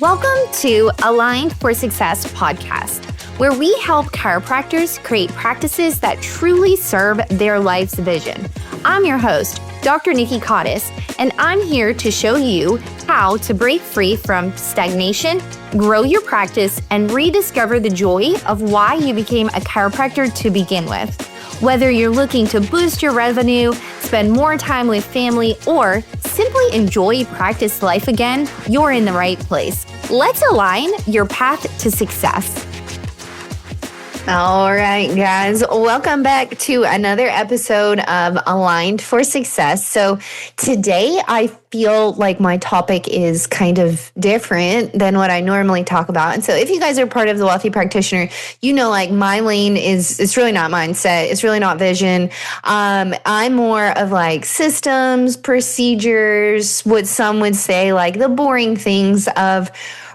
Welcome to Aligned for Success podcast, where we help chiropractors create practices that truly serve their life's vision. I'm your host, Dr. Nikki, and I'm here to show you how to break free from stagnation, grow your practice, and rediscover the joy of why you became a chiropractor to begin with. Whether you're looking to boost your revenue, spend more time with family, or simply enjoy practice life again, you're in the right place. Let's align your path to success. All right, guys, welcome back to another episode of Aligned for Success. So today I feel like my topic is kind of different than what I normally talk about. And so if you guys are part of the Wealthy Practitioner, you know, like my lane it's really not mindset. It's really not vision. I'm more of like systems, procedures, what some would say like the boring things of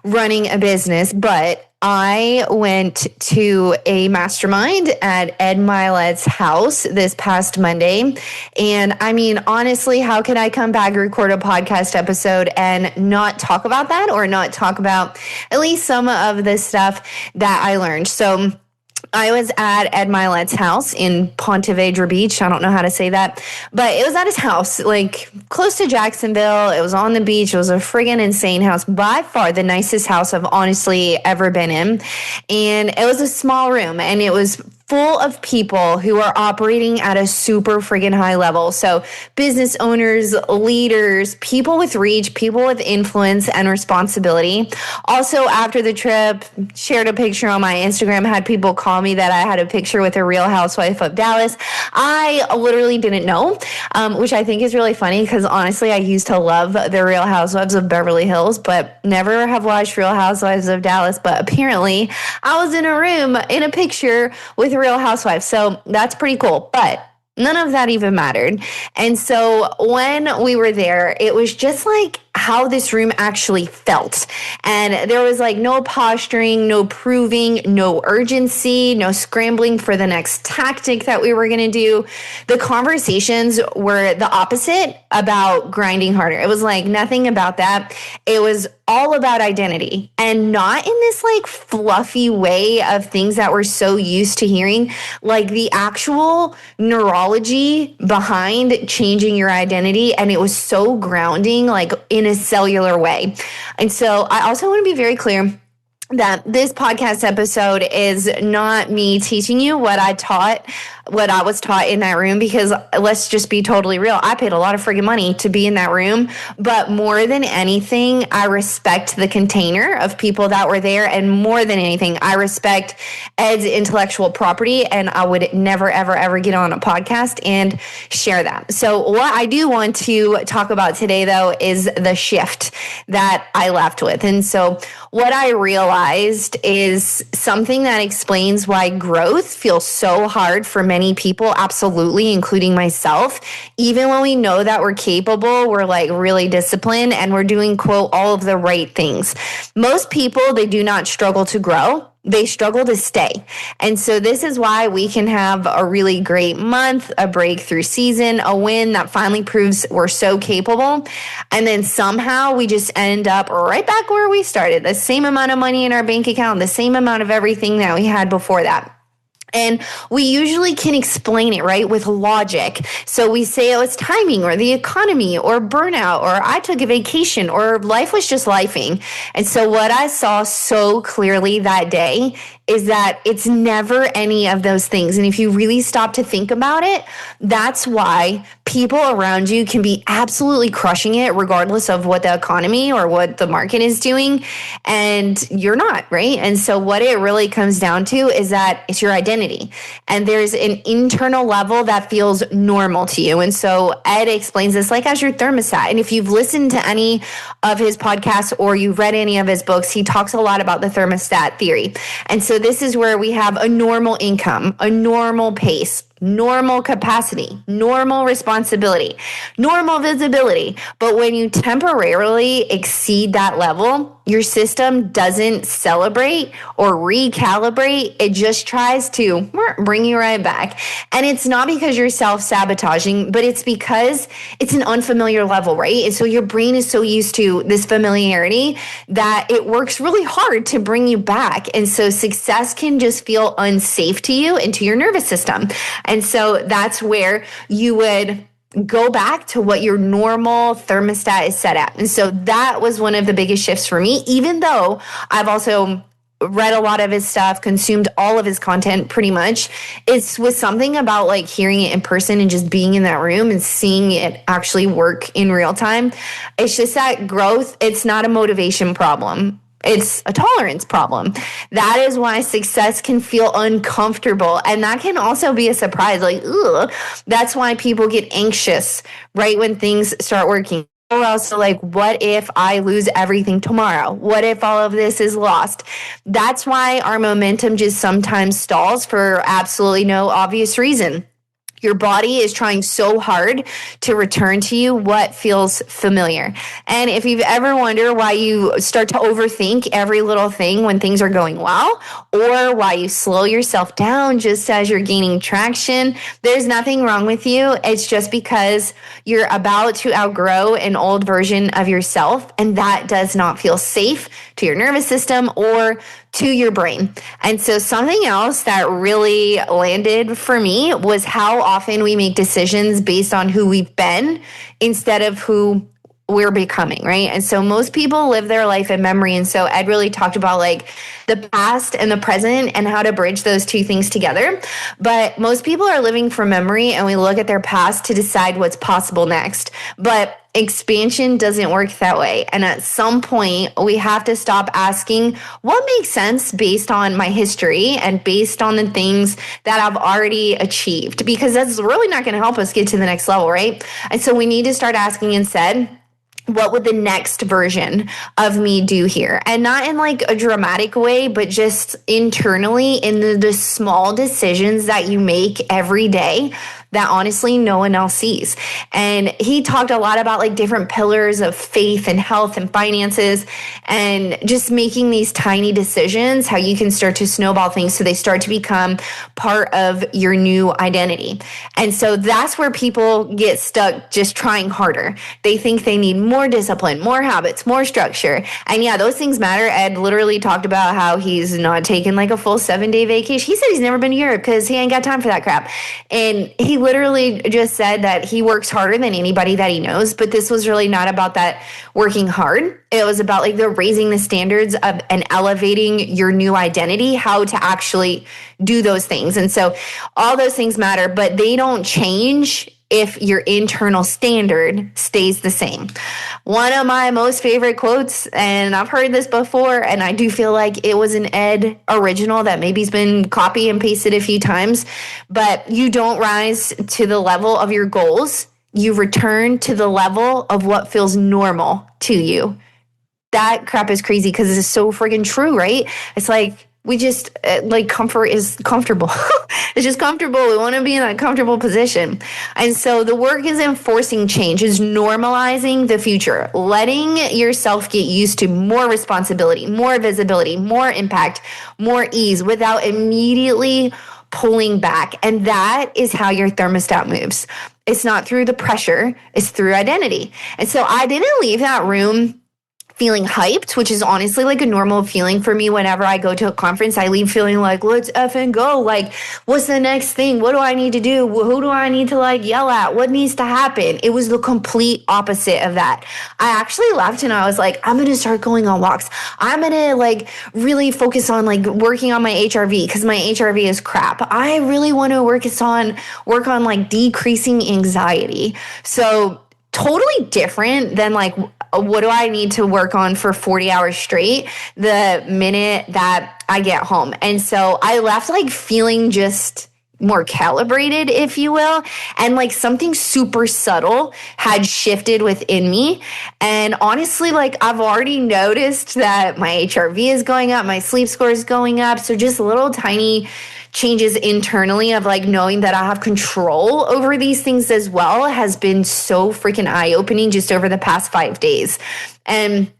running a business. But I went to a mastermind at Ed Mylett's house this past Monday. And I mean, honestly, how can I come back and record a podcast episode and not talk about that or not talk about at least some of the stuff that I learned? So I was at Ed Mylett's house in Ponte Vedra Beach. I don't know how to say that, but it was at his house, like close to Jacksonville. It was on the beach. It was a friggin' insane house. By far the nicest house I've honestly ever been in. And it was a small room and it was full of people who are operating at a super friggin' high level. So business owners, leaders, people with reach, people with influence and responsibility. Also, after the trip, shared a picture on my Instagram, had people call me that I had a picture with a Real Housewife of Dallas. I literally didn't know, which I think is really funny because honestly, I used to love the Real Housewives of Beverly Hills, but never have watched Real Housewives of Dallas. But apparently I was in a room in a picture with Real Housewives. So that's pretty cool. But none of that even mattered. And so when we were there, it was just like how this room actually felt. And there was like no posturing, no proving, no urgency, no scrambling for the next tactic that we were going to do. The conversations were the opposite about grinding harder. It was like nothing about that. It was all about identity, and not in this like fluffy way of things that we're so used to hearing, like the actual neurology behind changing your identity. And it was so grounding, like in a cellular way. And so I also want to be very clear that this podcast episode is not me teaching you what I was taught in that room, because let's just be totally real. I paid a lot of friggin' money to be in that room, but more than anything, I respect the container of people that were there. And more than anything, I respect Ed's intellectual property, and I would never, ever, ever get on a podcast and share that. So what I do want to talk about today, though, is the shift that I left with. And so what I realized is something that explains why growth feels so hard for many people, absolutely, including myself. Even when we know that we're capable, we're like really disciplined and we're doing, quote, all of the right things. Most people, they do not struggle to grow. They struggle to stay. And so this is why we can have a really great month, a breakthrough season, a win that finally proves we're so capable. And then somehow we just end up right back where we started, the same amount of money in our bank account, the same amount of everything that we had before that. And we usually can explain it, right, with logic. So we say, oh, it's timing or the economy or burnout or I took a vacation or life was just lifing. And so what I saw so clearly that day is that it's never any of those things. And if you really stop to think about it, that's why people around you can be absolutely crushing it regardless of what the economy or what the market is doing. And you're not, right? And so what it really comes down to is that it's your identity. And there's an internal level that feels normal to you. And so Ed explains this like as your thermostat. And if you've listened to any of his podcasts or you've read any of his books, he talks a lot about the thermostat theory. And so this is where we have a normal income, a normal pace, normal capacity, normal responsibility, normal visibility. But when you temporarily exceed that level, your system doesn't celebrate or recalibrate. It just tries to bring you right back. And it's not because you're self-sabotaging, but it's because it's an unfamiliar level, right? And so your brain is so used to this familiarity that it works really hard to bring you back. And so success can just feel unsafe to you and to your nervous system. And so that's where you would go back to what your normal thermostat is set at. And so that was one of the biggest shifts for me, even though I've also read a lot of his stuff, consumed all of his content pretty much. It's was something about like hearing it in person and just being in that room and seeing it actually work in real time. It's just that growth, it's not a motivation problem. It's a tolerance problem. That is why success can feel uncomfortable. And that can also be a surprise. Like, ugh. That's why people get anxious right when things start working. Or also like, what if I lose everything tomorrow? What if all of this is lost? That's why our momentum just sometimes stalls for absolutely no obvious reason. Your body is trying so hard to return to you what feels familiar. And if you've ever wondered why you start to overthink every little thing when things are going well, or why you slow yourself down just as you're gaining traction, there's nothing wrong with you. It's just because you're about to outgrow an old version of yourself, and that does not feel safe to your nervous system or to your brain. And so something else that really landed for me was how often we make decisions based on who we've been instead of who we're becoming, right? And so most people live their life in memory. And so Ed really talked about like the past and the present and how to bridge those two things together. But most people are living from memory, and we look at their past to decide what's possible next. But expansion doesn't work that way. And at some point, we have to stop asking what makes sense based on my history and based on the things that I've already achieved, because that's really not going to help us get to the next level, right? And so we need to start asking instead, what would the next version of me do here? And not in like a dramatic way, but just internally in the small decisions that you make every day that honestly no one else sees. And he talked a lot about like different pillars of faith and health and finances, and just making these tiny decisions, how you can start to snowball things so they start to become part of your new identity. And so that's where people get stuck just trying harder. They think they need more discipline, more habits, more structure. And yeah, those things matter. Ed literally talked about how he's not taken like a full 7-day vacation. He said he's never been to Europe because he ain't got time for that crap. And he literally just said that he works harder than anybody that he knows, but this was really not about that working hard. It was about like the raising the standards of and elevating your new identity, how to actually do those things. And so all those things matter, but they don't change if your internal standard stays the same. One of my most favorite quotes, and I've heard this before, and I do feel like it was an Ed original that maybe has been copy and pasted a few times, but you don't rise to the level of your goals. You return to the level of what feels normal to you. That crap is crazy because it's so friggin' true, right? It's like, we just, like, comfort is comfortable. It's just comfortable. We want to be in that comfortable position. And so the work is enforcing change, is normalizing the future, letting yourself get used to more responsibility, more visibility, more impact, more ease without immediately pulling back. And that is how your thermostat moves. It's not through the pressure, it's through identity. And so I didn't leave that room feeling hyped, which is honestly like a normal feeling for me whenever I go to a conference. I leave feeling like, let's effing go. Like, what's the next thing? What do I need to do? Who do I need to like yell at? What needs to happen? It was the complete opposite of that. I actually left and I was like, I'm going to start going on walks. I'm going to like really focus on like working on my HRV because my HRV is crap. I really want to work on like decreasing anxiety. So totally different than like, what do I need to work on for 40 hours straight the minute that I get home? And so I left like feeling just more calibrated, if you will. And like something super subtle had shifted within me. And honestly, like I've already noticed that my HRV is going up, my sleep score is going up. So just little tiny changes internally of like knowing that I have control over these things as well has been so freaking eye-opening just over the past 5 days. And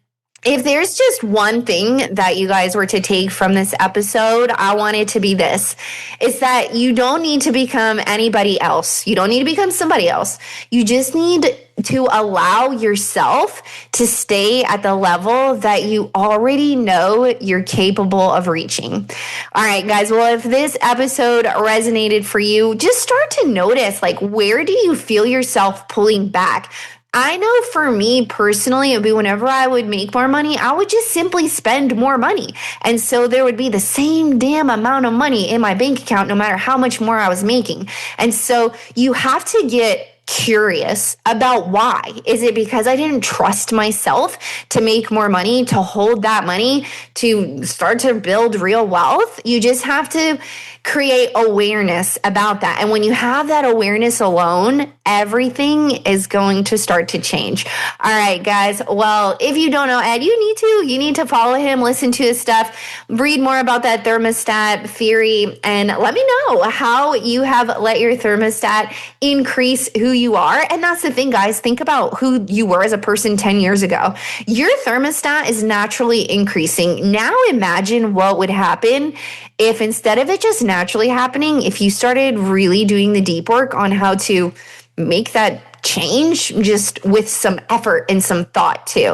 if there's just one thing that you guys were to take from this episode, I want it to be this. It's that you don't need to become anybody else. You don't need to become somebody else. You just need to allow yourself to stay at the level that you already know you're capable of reaching. All right, guys. Well, if this episode resonated for you, just start to notice, like, where do you feel yourself pulling back? I know for me personally, it would be whenever I would make more money, I would just simply spend more money. And so there would be the same damn amount of money in my bank account, no matter how much more I was making. And so you have to get curious about why. Is it because I didn't trust myself to make more money, to hold that money, to start to build real wealth? You just have to create awareness about that. And when you have that awareness alone, everything is going to start to change. All right, guys. Well, if you don't know Ed, you need to follow him, listen to his stuff, read more about that thermostat theory, and let me know how you have let your thermostat increase who you are. And that's the thing, guys. Think about who you were as a person 10 years ago. Your thermostat is naturally increasing. Now imagine what would happen if instead of it just naturally happening, if you started really doing the deep work on how to make that change just with some effort and some thought too.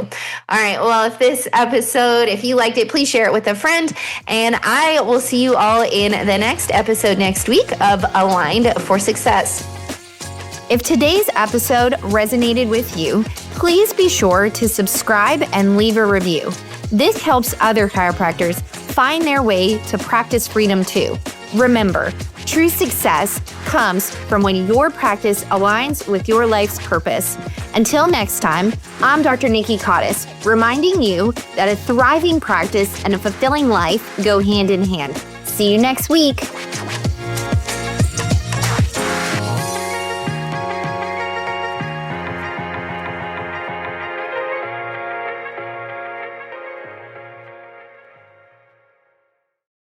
All right. Well, if you liked it, please share it with a friend. And I will see you all in the next episode next week of Aligned for Success. If today's episode resonated with you, please be sure to subscribe and leave a review. This helps other chiropractors find their way to practice freedom too. Remember, true success comes from when your practice aligns with your life's purpose. Until next time, I'm Dr. Nikki, reminding you that a thriving practice and a fulfilling life go hand in hand. See you next week.